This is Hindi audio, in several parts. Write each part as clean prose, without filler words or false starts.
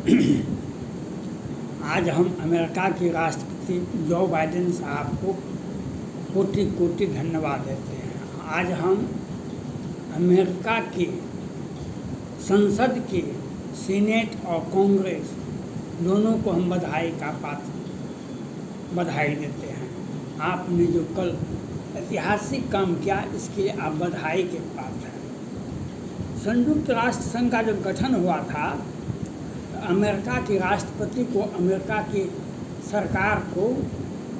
आज हम अमेरिका के राष्ट्रपति जो बाइडेन साहब को कोटि कोटि धन्यवाद देते हैं। आज हम अमेरिका के संसद के सीनेट और कांग्रेस दोनों को हम बधाई देते हैं। आपने जो कल ऐतिहासिक काम किया, इसके लिए आप बधाई के पात्र हैं। संयुक्त राष्ट्र संघ का जब गठन हुआ था, अमेरिका के राष्ट्रपति को, अमेरिका की सरकार को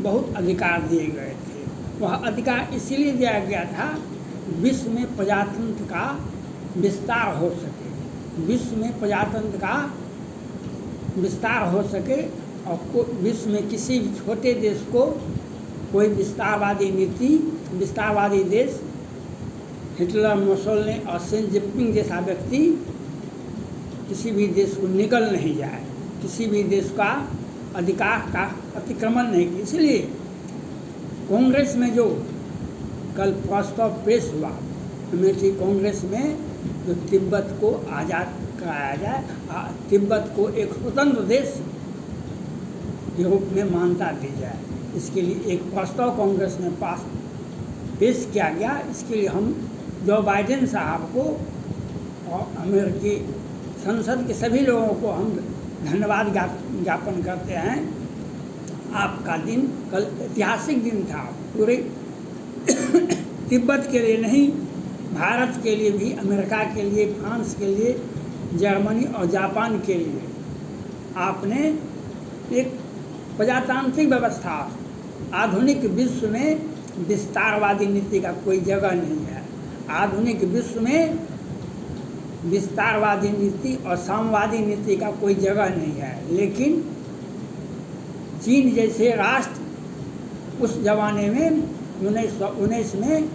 बहुत अधिकार दिए गए थे। वह अधिकार इसलिए दिया गया था विश्व में प्रजातंत्र का विस्तार हो सके, विश्व में प्रजातंत्र का विस्तार हो सके और विश्व में किसी भी छोटे देश को कोई विस्तारवादी देश, हिटलर, मुसोलिनी और शी जिनपिंग जैसा व्यक्ति किसी भी देश को निगल नहीं जाए, किसी भी देश का अधिकार का अतिक्रमण नहीं किया। इसलिए कांग्रेस में जो कल प्रस्ताव पेश हुआ, अमेरिकी कांग्रेस में, जो तिब्बत को आज़ाद कराया जाए, तिब्बत को एक स्वतंत्र देश के रूप में मान्यता दी जाए, इसके लिए एक प्रस्ताव कांग्रेस में पेश किया गया। इसके लिए हम जो बाइडेन साहब को और अमेरिकी संसद के सभी लोगों को हम धन्यवाद ज्ञापन करते हैं। आपका दिन कल ऐतिहासिक दिन था, पूरे तिब्बत के लिए नहीं, भारत के लिए भी, अमेरिका के लिए, फ्रांस के लिए, जर्मनी और जापान के लिए आपने एक प्रजातांत्रिक व्यवस्था, आधुनिक विश्व में विस्तारवादी नीति का कोई जगह नहीं है। आधुनिक विश्व में विस्तारवादी नीति और साम्यवादी नीति का कोई जगह नहीं है। लेकिन चीन जैसे राष्ट्र उस जमाने में 1919 में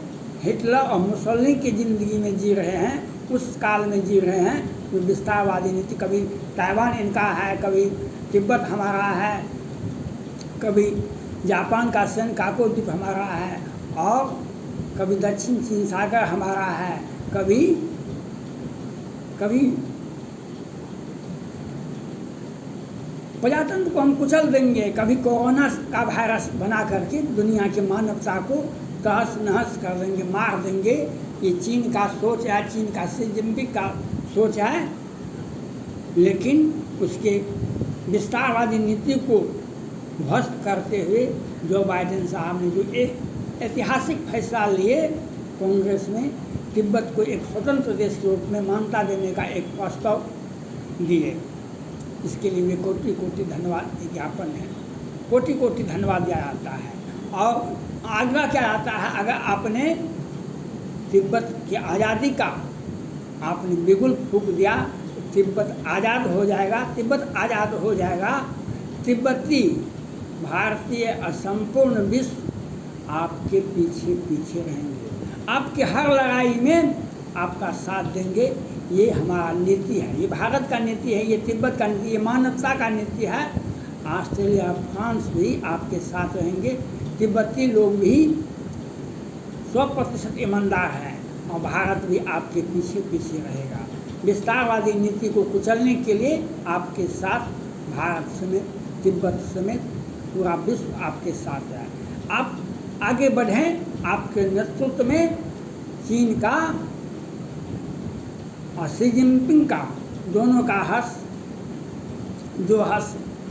हिटलर और मुसोलिनी की ज़िंदगी में जी रहे हैं, उस काल में जी रहे हैं, जो विस्तारवादी नीति, कभी ताइवान इनका है, कभी तिब्बत हमारा है, कभी जापान का सेनकाकू द्वीप हमारा है, और कभी दक्षिण चीन सागर हमारा है, कभी प्रजातंत्र को हम कुचल देंगे, कभी कोरोना का वायरस बना करके दुनिया की मानवता को तहस नहस कर देंगे, मार देंगे। ये चीन का सोच है, चीन का शी जिनपिंग का सोच है। लेकिन उसके विस्तारवादी नीति को ध्वस्त करते हुए जो बाइडेन साहब ने जो एक ऐतिहासिक फैसला लिए, कांग्रेस में तिब्बत को एक स्वतंत्र देश के रूप में मान्यता देने का एक प्रस्ताव दिए, इसके लिए वे कोटि कोटि धन्यवाद ज्ञापन है, कोटि कोटि धन्यवाद दिया जाता है। और आग्रह किया जाता है, अगर आपने तिब्बत की आज़ादी का आपने बिगुल फूंक दिया तो तिब्बत आज़ाद हो जाएगा, तिब्बत आज़ाद हो जाएगा, तिब्बती, भारतीय और संपूर्ण विश्व आपके पीछे पीछे रहेंगे, आपकी हर लड़ाई में आपका साथ देंगे। ये हमारा नीति है, ये भारत का नीति है, ये तिब्बत का नीति, ये मानवता का नीति है। ऑस्ट्रेलिया, फ्रांस भी आपके साथ रहेंगे, तिब्बती लोग भी 100% ईमानदार हैं, और भारत भी आपके पीछे पीछे रहेगा। विस्तारवादी नीति को कुचलने के लिए आपके साथ भारत समेत, तिब्बत समेत पूरा विश्व आपके साथ है। आप आगे बढ़ें, आपके नेतृत्व में चीन का और शी जिनपिंग का, दोनों का हर्ष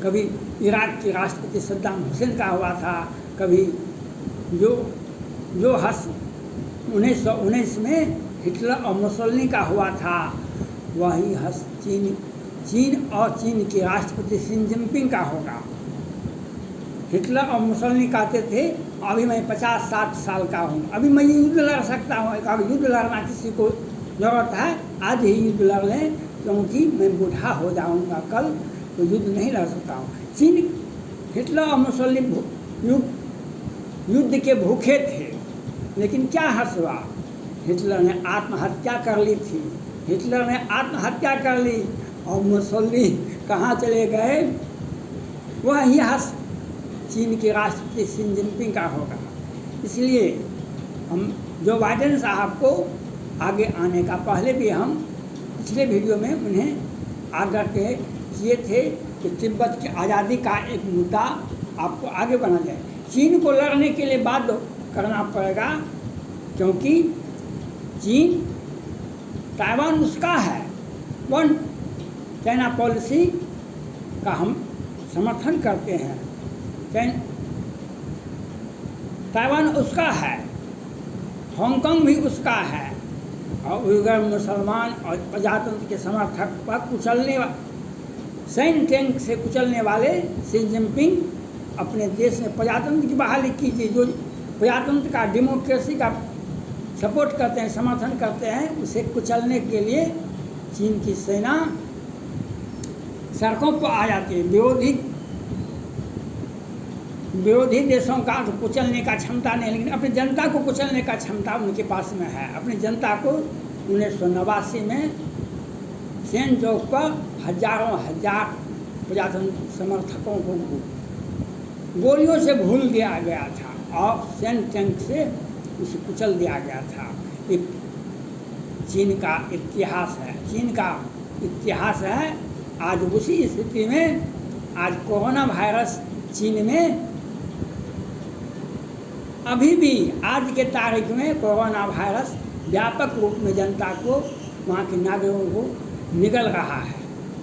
कभी इराक के राष्ट्रपति सद्दाम हुसैन का हुआ था, कभी जो हर्ष 1919 में हिटलर और मुसोलिनी का हुआ था, वही हर्ष चीन और चीन के राष्ट्रपति शी जिनपिंग का होगा। हिटलर और मुसोलिनी कहते थे अभी मैं 50-60 साल का हूँ, अभी मैं युद्ध लड़ सकता हूँ। अगर युद्ध लड़ना किसी को ज़रूरत है, आज ही युद्ध लड़ लें, क्योंकि मैं बूढ़ा हो जाऊँगा कल, तो युद्ध नहीं लड़ सकता हूँ। चीन, हिटलर और मुसोलिनी युद्ध के भूखे थे, लेकिन क्या हर्ष हुआ, हिटलर ने आत्महत्या कर ली थी, हिटलर ने आत्महत्या कर ली, और मुसोलिनी कहाँ चले गए। वही हर्ष चीन के राष्ट्रपति शी जिनपिंग का होगा। इसलिए हम जो बाइडेन साहब को आगे आने का, पहले भी हम पिछले वीडियो में उन्हें आग्रह किए किए थे कि तिब्बत की आज़ादी का एक मुद्दा आपको आगे बढ़ा जाए। चीन को लड़ने के लिए बाध्य करना पड़ेगा, क्योंकि चीन ताइवान उसका है। वन चाइना पॉलिसी का हम समर्थन करते हैं। ताइवान उसका है, हांगकांग भी उसका है, और उइगर मुसलमान और प्रजातंत्र के समर्थक पर कुचलने सैन्य टैंक से कुचलने वाले शी जिनपिंग अपने देश में प्रजातंत्र की बहाली कीजिए। जो प्रजातंत्र का, डेमोक्रेसी का सपोर्ट करते हैं, समर्थन करते हैं, उसे कुचलने के लिए चीन की सेना सड़कों पर आ जाती है। विरोधी देशों का तो कुचलने का क्षमता नहीं, लेकिन अपनी जनता को कुचलने का क्षमता उनके पास में है। अपनी जनता को 1989 में सेन चौक पर हजारों हजार प्रजातंत्र समर्थकों को गोलियों से भूल दिया गया था और सेन टैंक से उसे कुचल दिया गया था। ये चीन का इतिहास है, चीन का इतिहास है। आज उसी स्थिति में आज कोरोना वायरस चीन में अभी भी आज के तारीख में कोरोना वायरस व्यापक रूप में जनता को, वहाँ के नागरिकों को निगल रहा है।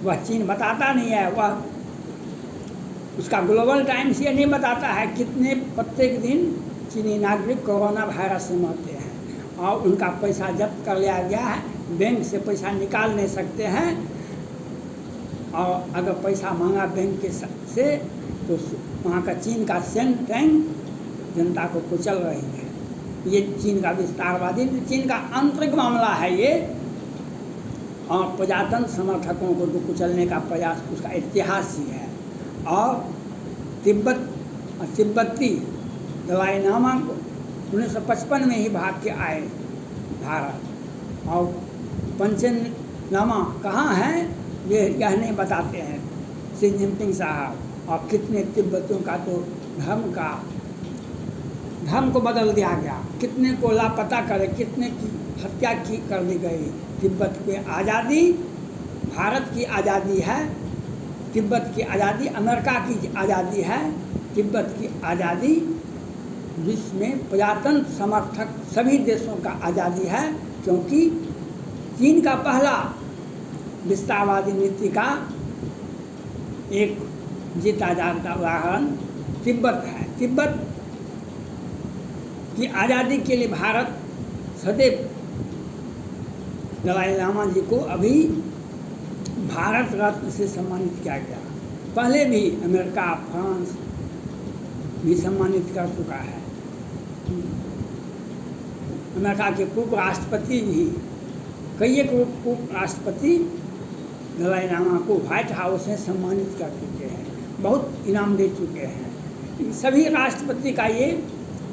वह चीन बताता नहीं है, वह उसका ग्लोबल टाइम्स ये नहीं बताता है कितने प्रत्येक दिन चीनी नागरिक कोरोना वायरस से मरते हैं और उनका पैसा जब्त कर लिया गया है। बैंक से पैसा निकाल नहीं सकते हैं, और अगर पैसा मांगा बैंक के से तो वहाँ का चीन का सेन टैंक जनता को कुचल रही है। ये चीन का विस्तारवादी, चीन का आंतरिक मामला है ये, और प्रजातंत्र समर्थकों को कुचलने का प्रयास उसका इतिहास ही है। और तिब्बती दलाई लामा को 1955 में ही भाग के आए भारत, और पंचेन लामा कहाँ हैं ये यह नहीं बताते हैं शी जिनपिंग साहब। और कितने तिब्बतियों का तो धर्म को बदल दिया गया, कितने को लापता करे, कितने की हत्या की कर दी गई। तिब्बत की आज़ादी भारत की आज़ादी है, तिब्बत की आज़ादी अमेरिका की आज़ादी है, तिब्बत की आज़ादी विश्व में प्रजातंत्र समर्थक सभी देशों का आज़ादी है। क्योंकि चीन का पहला विस्तारवादी नीति का एक जीता जागता उदाहरण तिब्बत है। तिब्बत की आज़ादी के लिए भारत सदैव दलाई लामा जी को अभी भारत रत्न से सम्मानित किया गया। पहले भी अमेरिका, फ्रांस भी सम्मानित कर चुका है। अमेरिका के पूर्व राष्ट्रपति भी, कई एक पूर्व राष्ट्रपति दलाई लामा को व्हाइट हाउस में सम्मानित कर चुके हैं, बहुत इनाम दे चुके हैं। सभी राष्ट्रपति का ये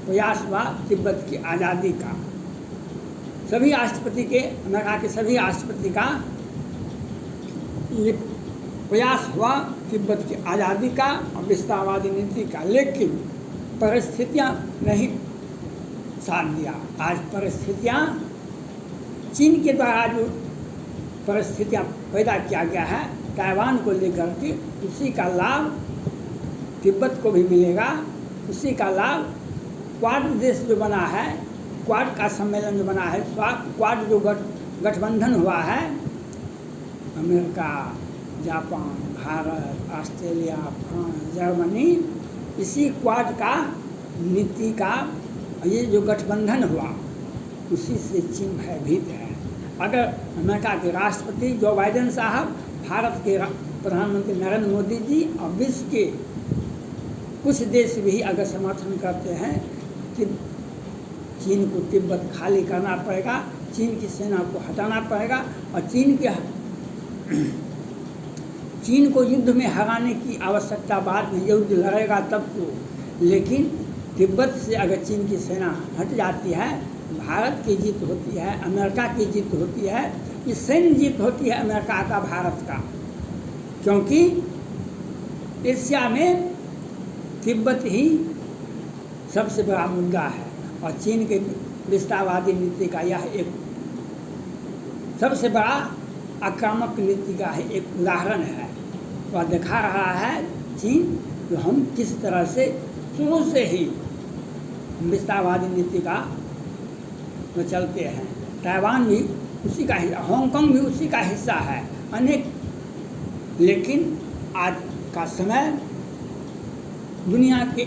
प्रयास हुआ तिब्बत की आज़ादी का, सभी राष्ट्रपति के, अमेरिका के सभी राष्ट्रपति का ये प्रयास हुआ तिब्बत की आज़ादी का और विस्तारवादी नीति का। लेकिन परिस्थितियाँ नहीं साथ दिया। आज परिस्थितियाँ चीन के द्वारा जो परिस्थितियाँ पैदा किया गया है ताइवान को लेकर के, उसी का लाभ तिब्बत को भी मिलेगा। उसी का लाभ क्वाड देश जो बना है, क्वाड का सम्मेलन जो बना है, क्वाड जो गठबंधन हुआ है, America, Japan, Bharat, Australia, France, Germany, इसी क्वाड का नीति का ये जो गठबंधन हुआ उसी से चीन भयभीत है। अगर अमेरिका के राष्ट्रपति जो बाइडेन साहब, भारत के प्रधानमंत्री नरेंद्र मोदी जी और विश्व के कुछ देश भी अगर समर्थन करते हैं कि चीन को तिब्बत खाली करना पड़ेगा, चीन की सेना को हटाना पड़ेगा और चीन को युद्ध में हराने की आवश्यकता बाद में युद्ध लड़ेगा तब तो। लेकिन तिब्बत से अगर चीन की सेना हट जाती है, भारत की जीत होती है, अमेरिका की जीत होती है, ये सैन्य जीत होती है अमेरिका का, भारत का। क्योंकि एशिया में तिब्बत ही सबसे बड़ा मुद्दा है और चीन के विस्तारवादी नीति का यह एक सबसे बड़ा आक्रामक नीति का है एक उदाहरण है। वह दिखा रहा है चीन कि हम किस तरह से शुरू से ही विस्तारवादी नीति का में चलते हैं। ताइवान भी उसी का हिस्सा, हांगकांग भी उसी का हिस्सा है अनेक। लेकिन आज का समय दुनिया के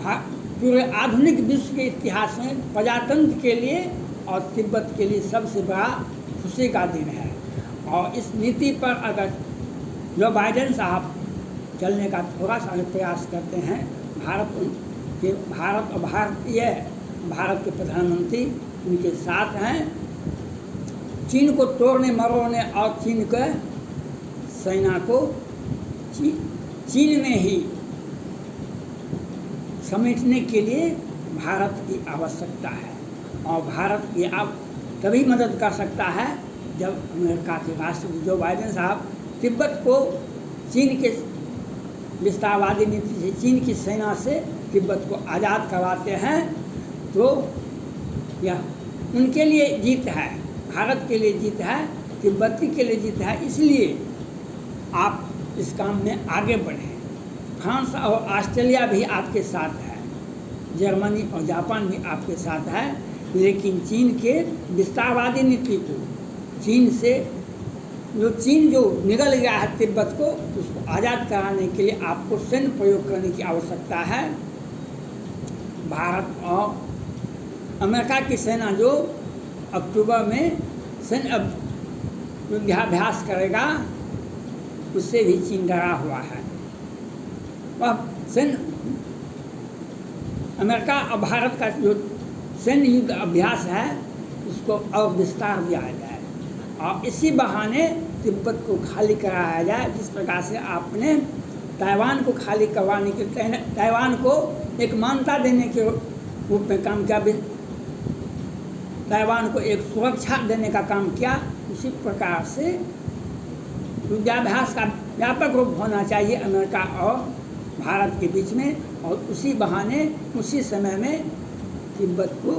पूरे आधुनिक विश्व के इतिहास में प्रजातंत्र के लिए और तिब्बत के लिए सबसे बड़ा खुशी का दिन है। और इस नीति पर अगर जो बाइडेन साहब चलने का थोड़ा सा प्रयास करते हैं, भारत और भारत के प्रधानमंत्री उनके साथ हैं। चीन को तोड़ने मरोड़ने और चीन के सेना को चीन में ही समेटने के लिए भारत की आवश्यकता है। और भारत की आप तभी मदद कर सकता है जब अमेरिका के राष्ट्रपति जो बाइडेन साहब तिब्बत को चीन के विस्तारवादी नीति से, चीन की सेना से तिब्बत को आज़ाद करवाते हैं, तो यह उनके लिए जीत है, भारत के लिए जीत है, तिब्बती के लिए जीत है। इसलिए आप इस काम में आगे बढ़ें। फ्रांस और ऑस्ट्रेलिया भी आपके साथ है, जर्मनी और जापान भी आपके साथ है। लेकिन चीन के विस्तारवादी नीति को, चीन जो निगल गया है तिब्बत को, उसको आज़ाद कराने के लिए आपको सैन्य प्रयोग करने की आवश्यकता है। भारत और अमेरिका की सेना जो अक्टूबर में सैन्य युद्धाभ्यास करेगा, उससे भी चीन डरा हुआ है। वह सैन्य अमेरिका और भारत का जो सैन्य युद्ध अभ्यास है उसको और विस्तार दिया जाए और इसी बहाने तिब्बत को खाली कराया जाए। जिस प्रकार से आपने ताइवान को खाली करवाने के, ताइवान को एक मान्यता देने के रूप में काम किया, ताइवान को एक सुरक्षा देने का काम किया, उसी प्रकार से युद्धाभ्यास का व्यापक रूप होना चाहिए अमेरिका और भारत के बीच में। और उसी बहाने उसी समय में तिब्बत को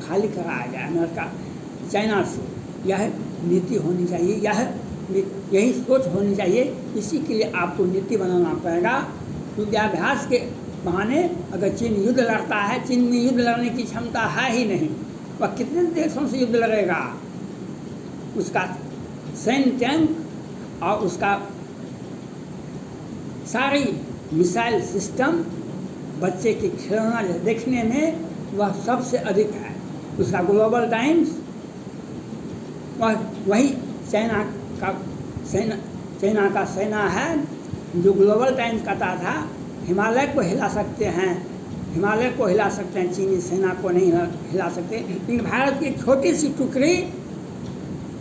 खाली कराया जाए अमेरिका चाइना से। यह नीति होनी चाहिए, यही सोच होनी चाहिए। इसी के लिए आपको नीति बनाना पड़ेगा। युद्धाभ्यास के बहाने अगर चीन युद्ध लड़ता है, चीन में युद्ध लड़ने की क्षमता है ही नहीं, वह कितने देशों से युद्ध लड़ेगा? उसका सैन्य टैंक और उसका सारी मिसाइल सिस्टम, बच्चे की खिलौना देखने में वह सबसे अधिक है। उसका ग्लोबल टाइम्स वही चाइना का सेना है, जो ग्लोबल टाइम्स कहता था हिमालय को हिला सकते हैं, हिमालय को हिला सकते हैं, चीनी सेना को नहीं हिला सकते। लेकिन भारत की छोटी सी टुकड़ी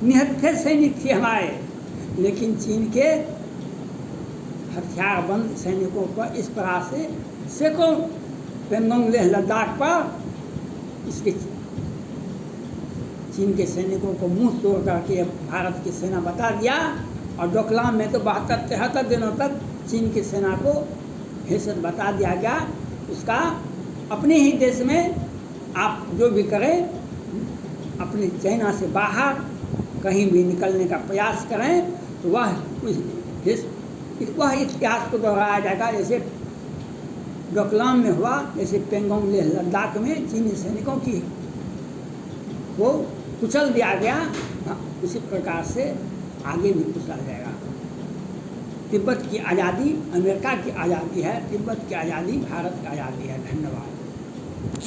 निहत्थे सैनिक थी हमारे, लेकिन चीन के हथियारबंद सैनिकों पर इस तरह से सैकड़ों पेंगोंग लेह लद्दाख पर इसके चीन के सैनिकों को मुंह तोड़ करके भारत की सेना बता दिया। और डोकलाम में तो 72-73 दिनों तक चीन की सेना को हैसियत बता दिया गया। उसका अपने ही देश में आप जो भी करें, अपने चाइना से बाहर कहीं भी निकलने का प्रयास करें तो वह इतिहास को दोहराया जाएगा, जैसे डोकलाम में हुआ, जैसे पेंगोंग लेह लद्दाख में चीनी सैनिकों की को कुचल दिया गया, उसी प्रकार से आगे भी कुचला जाएगा। तिब्बत की आज़ादी अमेरिका की आज़ादी है, तिब्बत की आज़ादी भारत की आज़ादी है। धन्यवाद।